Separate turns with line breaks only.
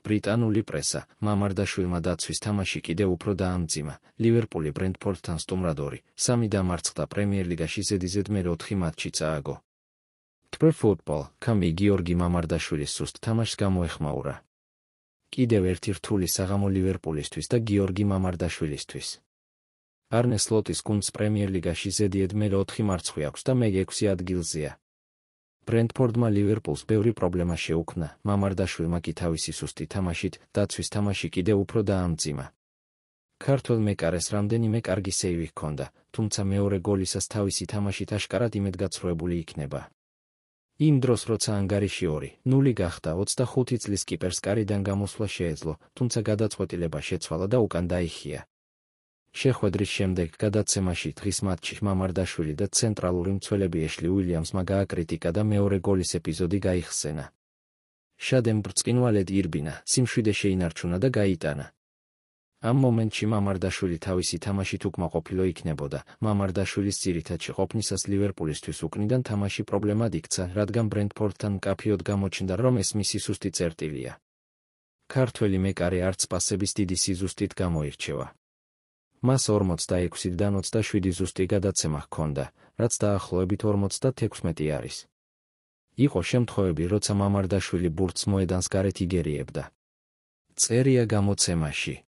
ბრიტანული პრესა, მამარდაშვილმა დაცვის თამაში კიდევ უფრო დაამძიმა, ლივერპული ბრენტფორდთან სტუმრად 2-3 დამარცხდა პრემიერლიგაში ზედიზედ მე 4 მატჩი წააგო. თბილ Football.com გიორგი მამარდაშვილის სუსტ თამაშს გამოეხმაურა. კიდევ ერთი რთული საღამო ლივერპულისთვის და გიორგი მამარდაშვილისთვის. არნე სლოტის გუნდს პრემიერლიგაში ზედიზედ მე 4 მარცხვი აქვს და მე 6 ადგილზეა. ბრენტფორდმა ლივერპულს ბევრი პრობლემა შეუქმნა, მამარდაშვილმა კი თავისი სუსტი თამაშით დაცვის თამაში კიდევ უფრო დაამძიმა. ქართველ მეკარეს რამდენიმე კარგი სეივი ჰქონდა, თუმცა მეორე გოლისას თავისი თამაშით აშკარად იმედგაცრუებული იქნება. იმ დროს როცა ანგარიში 2-0 გახდა 25 წლის კიპერს კარიდან გამოსვლა შეეძლო, თუმცა გადაწყვეტილება შეცვალა და უკან დაიხია. შეხვედრის შემდეგ გადაცემაში დღის მატჩში მამარდაშვილი და ცენტრალური მცველები ეშლი უილიამსმა გააკრიტიკა და მეორე გოლის ეპიზოდი გაიხსენა. შადემ ბრწყინვალედ ირბინა, სიმშვიდე შეინარჩუნა და გაიტანა. ამ მომენტში მამარდაშვილი თავისი თამაშით უკმაყოფილო იქნებოდა, მამარდაშვილის ძირითადში ყოფნისას ლივერპულისთვის უკნიდან თამაში პრობლემად იქცა, რადგან ბრენტფორდთან მკაფიოდ გამოჩნდა, რომ ეს მისი სუსტი წერტილია. ქართველი მეკარე არც პასების დიდი სიზუსტით გამოირჩევა. მას 46-დან 27 ზუსტი გადაცემა ჰქონდა, რაც დაახლოებით 56 არის. იყო შემთხვევები, როცა მამარდაშვილი ბურთს მოედანს გარეთ იგერიებდა. წერია გამოცემაში.